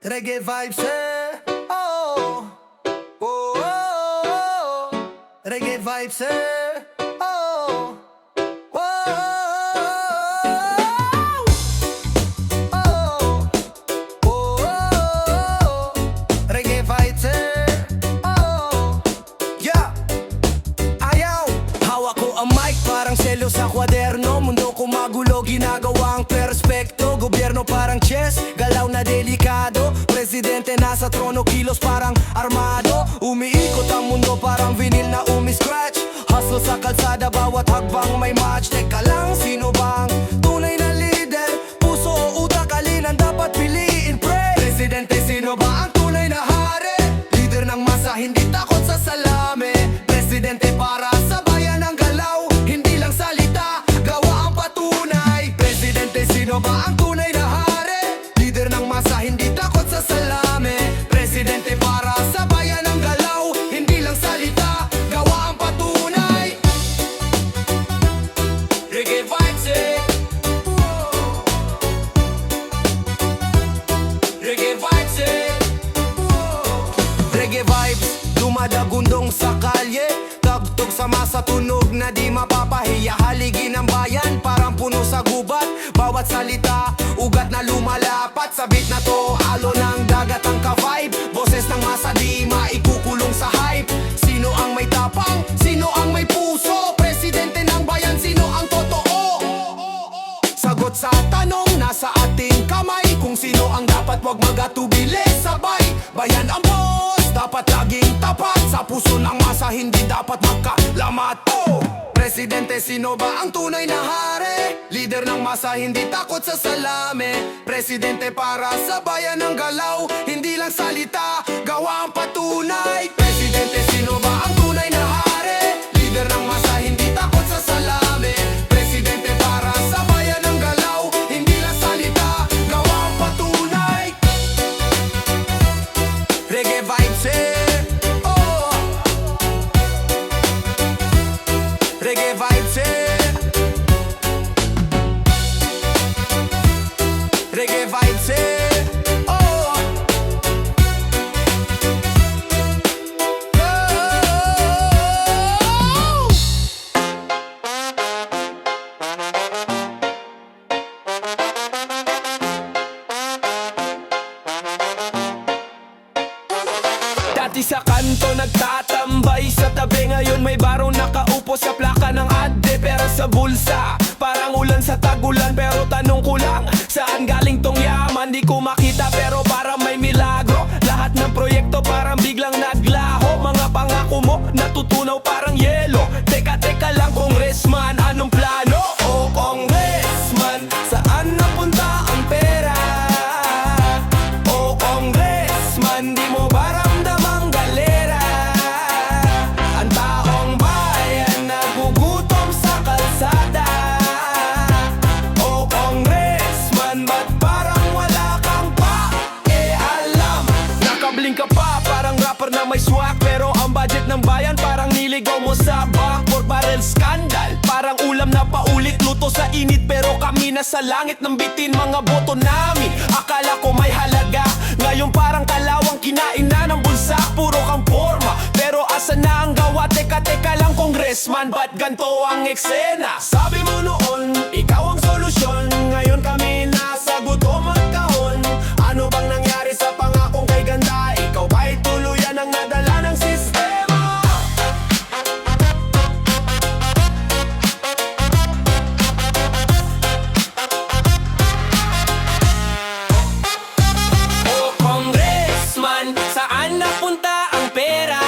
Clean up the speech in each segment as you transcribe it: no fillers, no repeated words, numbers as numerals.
Reggae vibes, eh? Oh, oh, oh, oh. Reggae vibes, eh? Oh, oh, oh, oh, oh. Reggae vibes, eh? Oh, yeah. Ayaw, hawak ko ang mic parang selo sa kwaderno. Mundo ko magulo, ginagawa ang perspekto. Gobyerno parang chess, galaw na delikado. Presidente nasa trono, kilos parang armado. Umiikot ang mundo parang vinyl na umi-scratch. Hustle sa kalsada, bawat hagbang may match. Teka lang, sino bang tunay na leader? Puso o utak, alin ang dapat piliin, pre? Presidente, sino ba ang tunay na hari? Leader ng masa, hindi takot sa salamin. Presidente para sa bayan ng galaw, hindi lang salita, gawa ang patunay. Presidente, sino ba ang tunay na hari? Leader ng masa, hindi takot sa salamin. Presidente para sa bayan ng galaw, hindi lang salita, gawa ang patunay. Reggae vibes, eh? Reggae vibes, eh? Reggae vibes, dumadagundong sa kalye. Tagtog sa masa, tunog na di mapapahiya. Haligi ng bayan, parang puno sa gubat. Bawat salita, ugat na lumalapat. Sa beat na to, alo ng dagat ang ka-vibe. Boses ng masa, di maikukulong sa hype. Sino ang may tapang? Sino ang may puso? Presidente ng bayan, sino ang totoo? Sagot sa tanong, nasa ating kamay. Kung sino ang dapat, wag magatubili sabay. Bayan ang boss, dapat laging tapat. Sa puso ng masa, hindi dapat magkalamat. Oh! Presidente, sino ba ang tunay na hari? Leader ng masa, hindi takot sa salami. Presidente para sa bayan ng galaw, hindi lang salita, gawa ang patunay. Presidente, sino ba ang tunay na hari? Leader ng masa, hindi takot sa salami. Presidente para sa bayan ng galaw, hindi lang salita, gawa ang patunay. Reggae vibes, eh? Oh, reggae vibes, eh? Reggae vibes, eh? Oh, oh. Dati sa kanto nagtatambay sa tabi, ngayon may barong nakaupo sa plaka ng adde. Pera sa bulsa, parang ulan sa tagulan. Pero tanong ko lang, saan galing tong yaman? Di ko makita pero parang may milagro. Lahat ng proyekto parang biglang naglaho. Mga pangako mo natutunaw parang yelo. Teka lang, congressman, anong plano? O congressman, saan napunta ang pera? O congressman, di mo ba ramdamang galera? Ang taong bayan nagugutom sa kalsada. O congressman, ba't parang wala kang pakialam? Nakabling ka pa, parang rapper na may swag. Pero ang budget ng bayan parang niligaw mo sa backboard barrel scandal. Parang ulam na paulit, luto sa init. Pero kami na sa langit ng bitin mga boto namin. Akala ko may halaga, ngayon parang kalawang kinain na ng bulsa. Puro kang forma, pero asa na ang gawa? Teka lang, congressman, ba't ganto ang eksena? Sabi mo noon, ikaw ang solusyon. Ngayon kami nasa gutom at kahon. Ano bang nangyari sa pangakong kay ganda? Ikaw ba'y tuluyan ang nadala ng sistema? O congressman, saan napunta ang pera?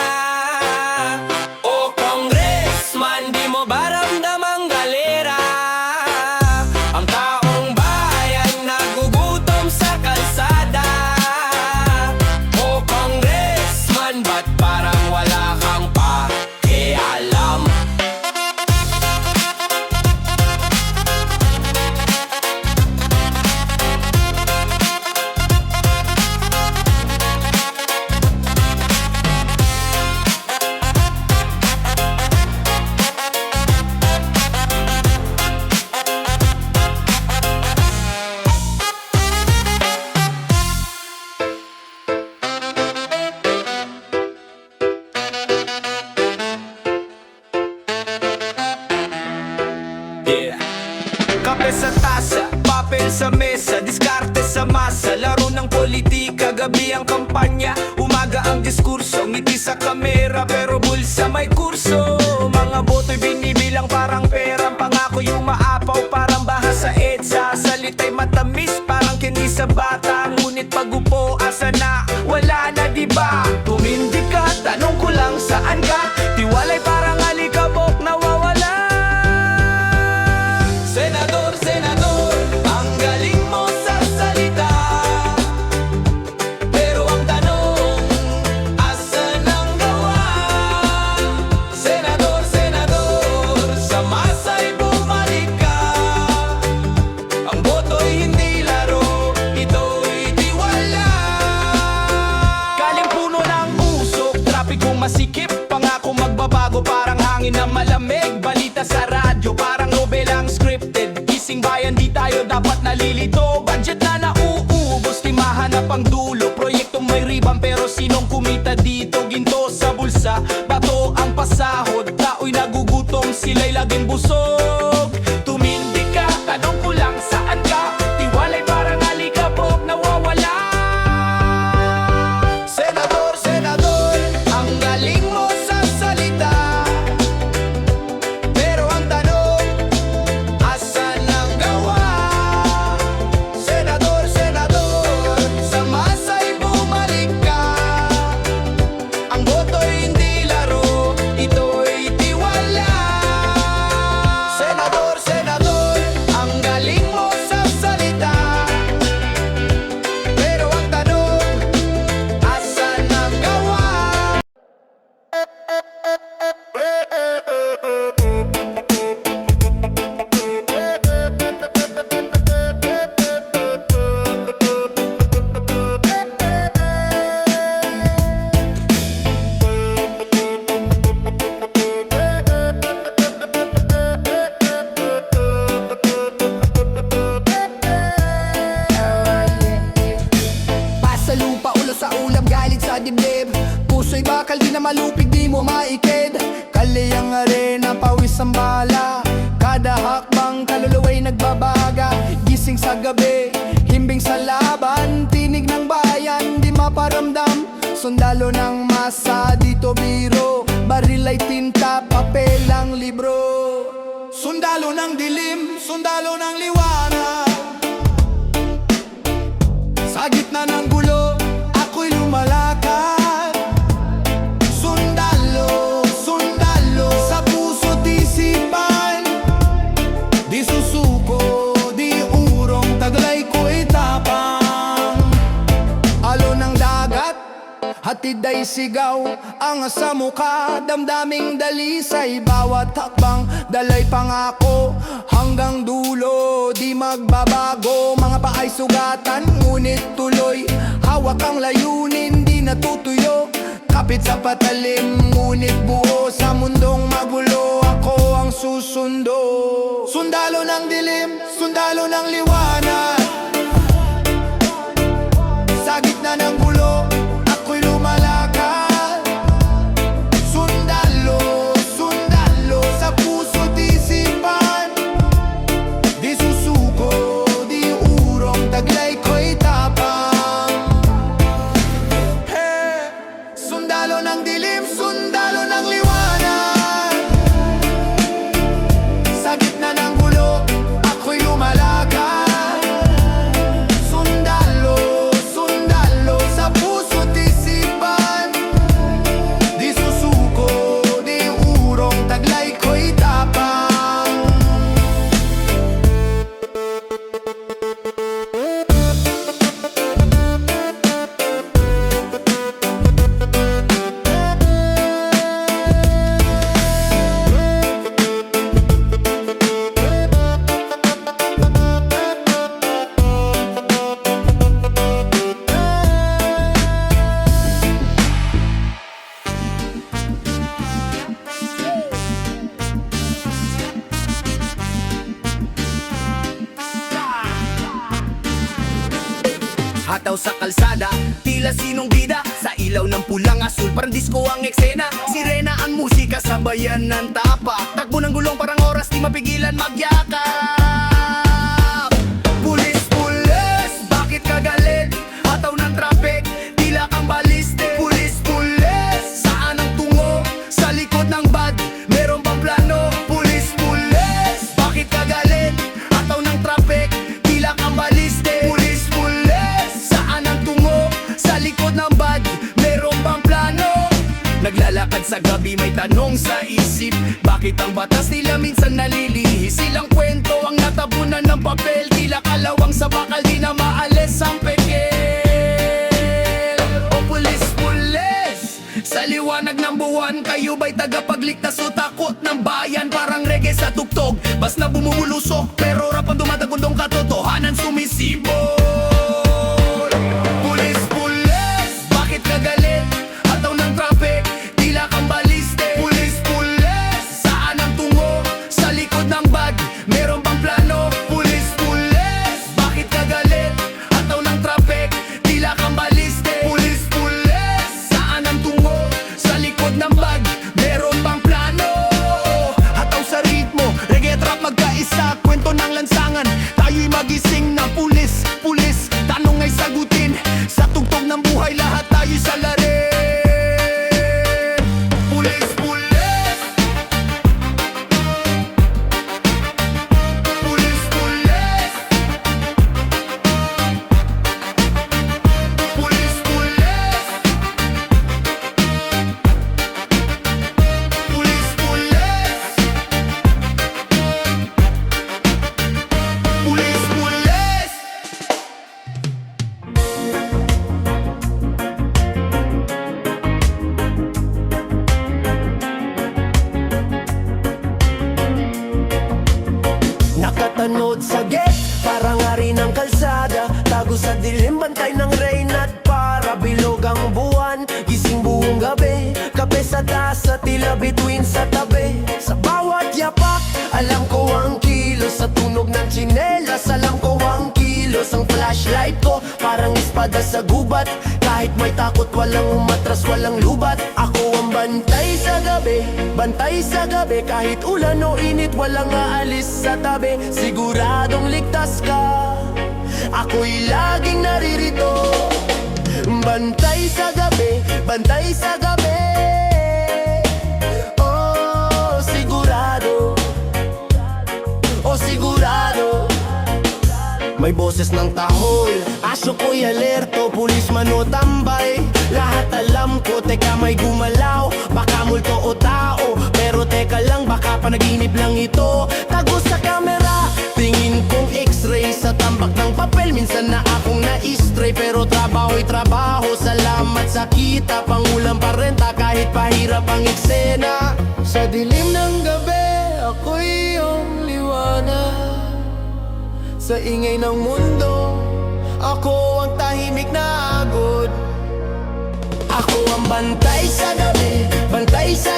O congressman, di mo ba ramdamang galera? sa mesa, diskarte sa masa. Laro ng politika, gabi ang kampanya, umaga ang diskurso, ngiti sa kamera pero bulsa may kurso. Mga boto'y binibilang parang pera, pangako yung maapaw parang baha sa EDSA. Salita'y matamis parang kinis sa bata, ngunit pag-upo asa na, wala na diba? Tumindi ka, tanong ko lang saan ka? Tiwalay parang alikabok nawawala. Senador, senador, ang galing mo sa salita, pero ang tanong, asan ang gawa? Senador, senador, sa masa'y bumalik ka. Ang boto'y hindi laro, ito'y tiwala. Kaling puno ng usok, trapikong masikip, pangako magbabago parang hangin na malamig. Balita sa radyo parang nobelang scripted, gising bayan di tayo dapat nalilito. Budget na nauubos, timahan na pang dulo, proyektong may ribbon pero sinong kumita dito? Ginto sa bulsa, bato ang pasahod, tao'y nagugutom, sila'y laging busog. Tumindi ka, tanong ko lang saan ka? Tiwalay parang alikabok nawawala. Senador, senador, ang galing mo sa salita, pero ang tanong, asan ang gawa? Senador, senador, sa masa'y bumalik ka. Ang boto'y hindi laro, ito'y tiwala. Senador, senador, ang galing mo sa salita, pero ang tanong, asan ang gawa? Pasa lupa, ulo sa ulam, galit sa dibdib. Puso'y bakal, di na malupig, di mo maikid. Kaliyang arena, pawis ang bala. Kada hakbang, kaluluwa'y nagbabaga. Gising sa gabi, himbing sa laban. Tinig ng bayan, di maparamdam. Sundalo ng masa, dito biro. Baril ay tinta, papel ang libro. Sundalo ng dilim, sundalo ng liwanag. Sa gitna ng gulo, ako'y lumalakad. Sundalo, sundalo, sa puso't isipan. Di susuko, di urong, taglay ko'y tapang. Alon ng dagat, hatid ay sigaw. Ang sa mukha, damdaming dalisay. Bawat hakbang, dalay pangako. Hanggang dulo, di magbabago. Mga paay sugatan, ngunit tuloy. Hawak ang layunin, di natutuyo. Kapit sa patalim, ngunit buo. Sa mundong magulo, ako ang susundo. Sundalo ng dilim, sundalo ng liwanag. Sa gitna ng gulo, ako'y lumalakad. Sundalo, sundalo, sa puso't isipan. Di susuko, di urong, taglay ko'y tapang. Hey! Sundalo ng dilim, sundalo ng liwanag. Sa gitna ng gulo, ako'y lumalakad. Sundalo, sundalo, sa puso't isipan. Di susuko, di urong, taglay ko'y tapang. Hataw sa kalsada, tila sinong bida. Sa ilaw ng pulang asul, parang disco ang eksena. Sirena ang musika, sabayan ng tapak. Takbo ng gulong, parang oras, di mapigilan magyakap. Pulis, Lahat sa gabi may tanong sa isip, bakit ang batas nila minsan nalilihis? Silang kwento ang natabunan ng papel, tila kalawang sa bakal, di na maalis ang pekel. O pulis, pulis, sa liwanag ng buwan, kayo ba'y tagapagligtas o takot ng bayan? Parang reggae sa tugtog, bas na bumubulusok, pero rap ang dumadagundong katotohanan sumisibol. Pulis, pulis, bakit ka galit? Hataw ng traffic, tila kang baliste. Pulis, pulis, saan ang tungo? Sa likod ng bag, meron bang plano? Pulis, pulis, bakit ka galit? Hataw ng traffic, tila kang baliste. Pulis, pulis, saan ang tungo? Sa likod ng bag, meron bang plano? Hataw sa ritmo, reggae at rap magkaisa, kwento ng lansangan, tayo'y magising na. Pulis, pulis, tanong ay sagutin, sa tugtog ng buhay lahat tayo'y salarin. Pulis, pulis, pulis, pulis, pulis, pulis, pulis, pulis, pulis. Nakatanod sa gate, parang ari ng kalsada, tago sa dilim, bantay ng rain at para bilog ang buwan. Gising buong gabi, kape sa tasa, tila bituin sa tabi. Sa bawat yapak, alam ko ang kilos, sa tunog ng tsinelas, alam ko ang kilos. Ang flashlight ko, parang espada sa gubat, kahit may takot, walang umatras, walang lubat. Ako ang bantay sa gabi, kahit ulan o init, walang aalis sa tabi. Siguradong ligtas ka, ako'y laging naririto. Bantay sa gabi, bantay sa gabi. Oh, sigurado, oh sigurado. May boses ng tahol, aso ko'y alerto, pulis man o tambay, lahat alam ko. Teka, may gumalaw, baka multo o tao, pero teka lang, baka panaginip lang ito. Tago sa camera, tingin kong x-ray, sa tambak ng papel, minsan na akong na-stray. Pero trabaho'y trabaho, salamat sa kita, pangulam pa renta kahit pahirap ang eksena. Sa dilim ng gabi, ako'y iyong liwanag. Sa ingay ng mundo, ako ang tahimik na agod. Ako ang bantay sa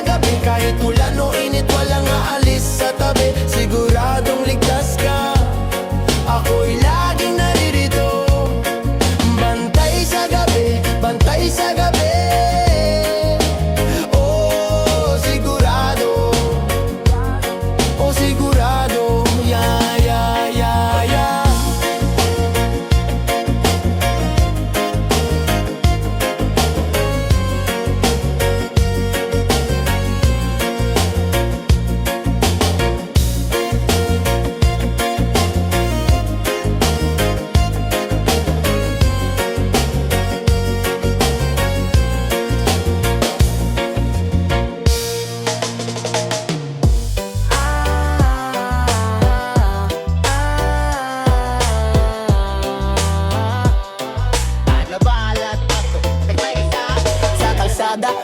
gabi, kahit ulan o init, walang aalis sa tabi. Siguradong ligtas ka, ako'y laging naririto. Bantay sa gabi, bantay sa gabi. Oh, sigurado, oh sigurado, yeah, yeah, yeah, yeah.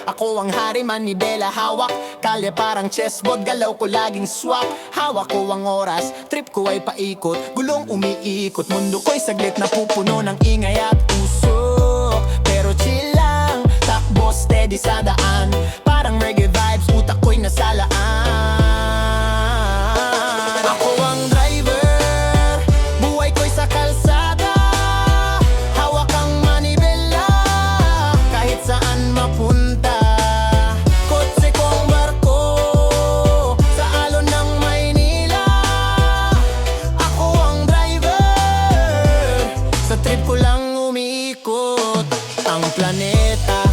Ako ang hari, manibela hawak, kalye parang chessboard, galaw ko laging swak. Hawak ko ang oras, trip ko ay paikot, gulong umiikot, mundo ko'y saglit na pupuno ng ingay at usok. Pero chill lang, takbo steady sa daan, parang reggae vibes, utak ko'y nasalaan. Ako ang driver, buhay ko'y sa kalsada, hawak ang manibela, kahit saan mapunta. Ang planeta,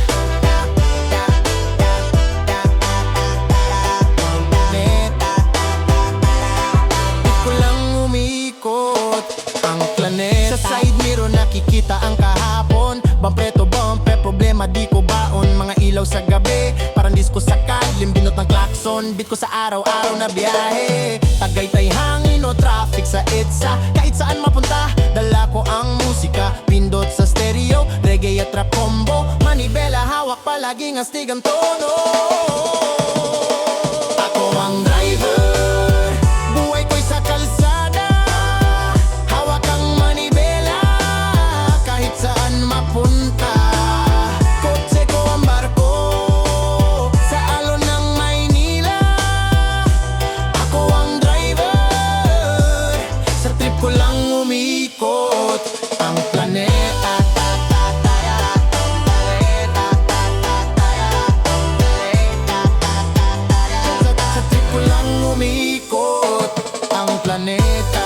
ko lang umiikot ang planeta. Sa side mirror nakikita ang kahapon, bumper to bumper, problema di ko baon. Mga ilaw sa gabi, parang disco sa beat ko sa araw-araw na biyahe. Tagaytay hangin o traffic sa EDSA. Kahit saan mapunta, dala ko ang musika. Pindot sa stereo, reggae at rap combo. Manibela, hawak palaging astig ang tono. Ako ang driver, buhay ko'y sa kalsada. Hawak ang manibela, kahit saan mapunta. Kotse ko ang barko, sa alon ng Maynila. Ako ang driver, sa trip ko lang umikot ang planeta. Sa trip ko lang umikot ang planeta.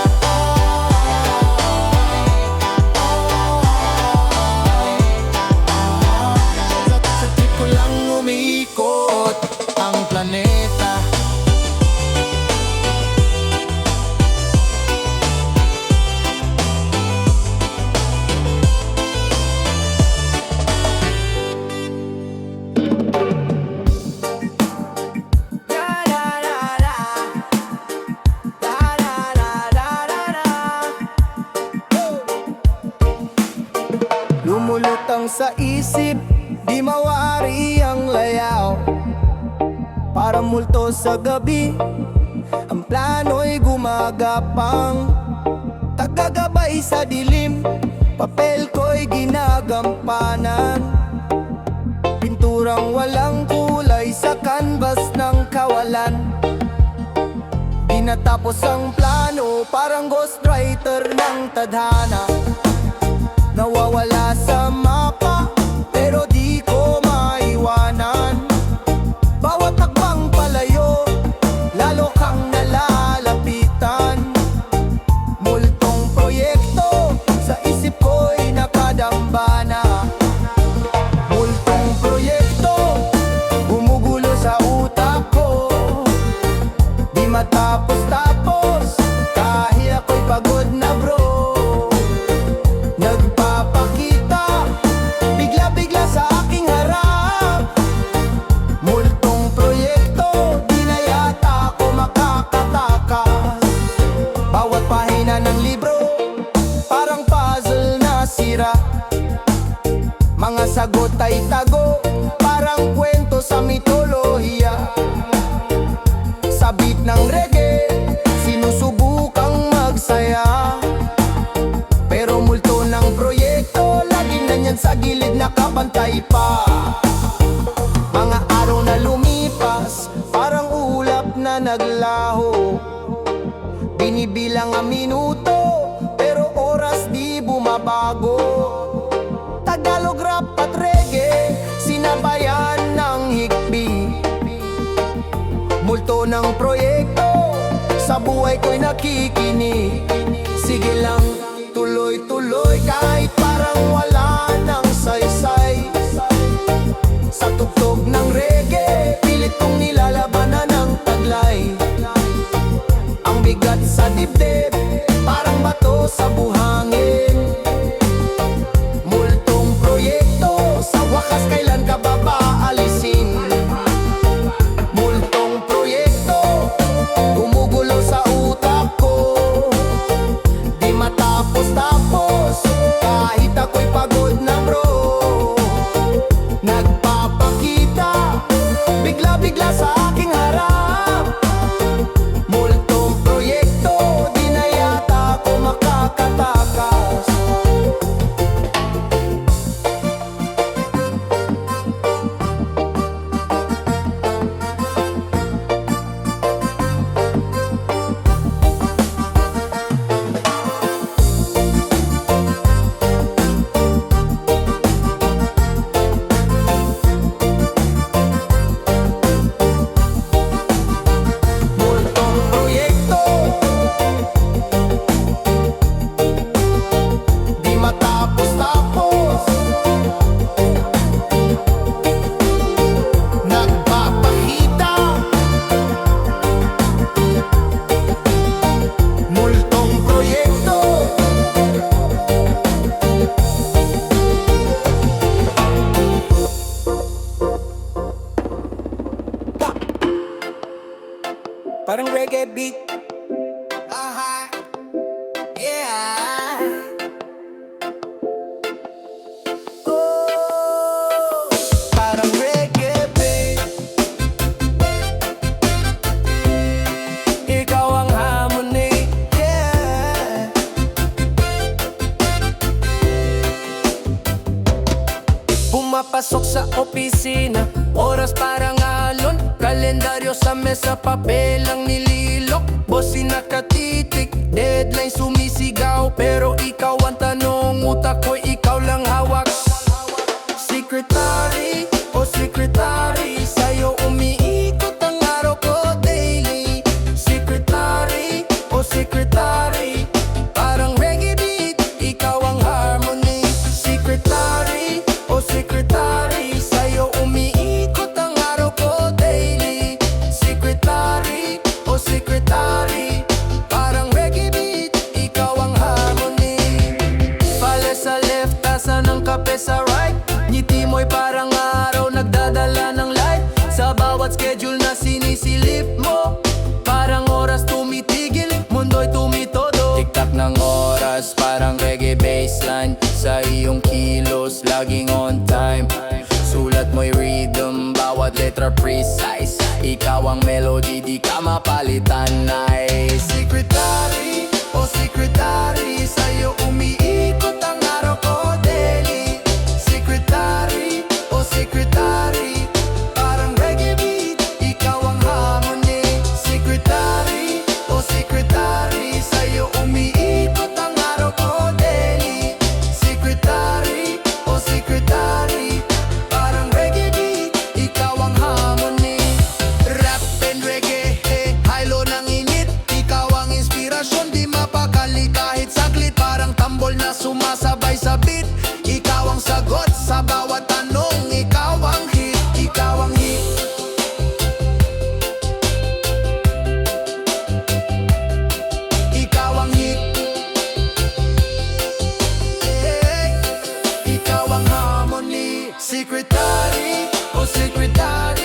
Sa trip ko lang umikot ang planeta. Lumulutang sa isip, di mawari ang layaw. Para multo sa gabi, ang plano'y gumagapang. Tagagabay sa dilim, papel ko'y ginagampanan. Pinturang walang kulay sa canvas ng kawalan. Di natapos ang plano, parang ghostwriter ng tadhana. Nawawala sa mapa, pero di ko maiwanan. Bawat takbang palayo, lalo kang nalalapitan. Multong proyekto, sa isip ko'y nakadambana. Multong proyekto, gumugulo sa utak ko. Di matapos-tapos, kahit ako'y pagod na bro. Nagpapakita, bigla-bigla sa aking harap. Multong proyekto, di na yata ako makakatakas. Bawat pahina ng libro, parang puzzle na sira. Mga sagot ay tago, parang kwento sa mitolohiya. Sa beat ng reggae, sinusubukang magsaya. Pero multo ng proyekto, lagi na niyan sa gilid nakapantay pa. Mga araw na lumipas, parang ulap na naglaho. Binibilang ang minuto, pero oras di bumabago. Tagalog rap at reggae, sinabayan ng hikbi. Multo ng proyekto, sa buhay ko'y nakikinig. Sige lang, tuloy-tuloy kahit parang wala nang saysay. Sa tugtog ng reggae, pilit kong nilalabanan ng taglay. Ang bigat sa dibdib, parang bato sa buhangin. Multong proyekto, sa wakas kailan ka ba aalisin? Multong proyekto, gumugulo sa utak ko. Di matapos-tapos, kahit ako'y pagod na bro. reggae beat. Yeah. Oh, parang reggae beat. Ikaw ang harmony. Yeah. Pumapasok sa opisina, oras parang alon. Kalendaryo sa mesa, papel ang nililok. Bossy nakatitik, deadline sumisigaw. Pero ikaw ang tanong, utak ko'y ikaw lang hawak. Secretary, o secretary, sa'yo umiikot ang araw ko daily. Secretary, o secretary, parang reggae beat, ikaw ang harmony. Secretary, o secretary, sa'yo umiikot ang araw ko daily. Secretary, o secretary, parang reggae beat, ikaw ang harmony. Pale sa left, tasa ng kape sa right. Ngiti mo'y parang araw, nagdadala ng light. Sa bawat schedule na sinisilip mo, parang oras tumitigil, mundo'y tumitodo. Tiktak ng oras, parang reggae baseline. Sa iyong kilos, laging on time. Sulat mo'y rhythm, bawat letra precise. Ikaw ang melody, di ka mapalitan. Nice. Secretary, o secretary, sa'yo umiikot ang araw ko daily. Secretary, o secretary, parang reggae beat, ikaw ang harmony. Secretary, o secretary, sa'yo umiikot ang araw ko daily. Secretary, o secretary, parang reggae beat, ikaw ang harmony. Rap and reggae, hilo ng init. Ikaw ang inspirasyon, di mapakali kahit saglit. Parang tambol na sumasabay sa beat. Ikaw ang sagot sa bawat tanong. Ikaw ang hit, ikaw ang hit. Ikaw ang hit. Hey, ikaw ang harmony. Secretary, o secretary,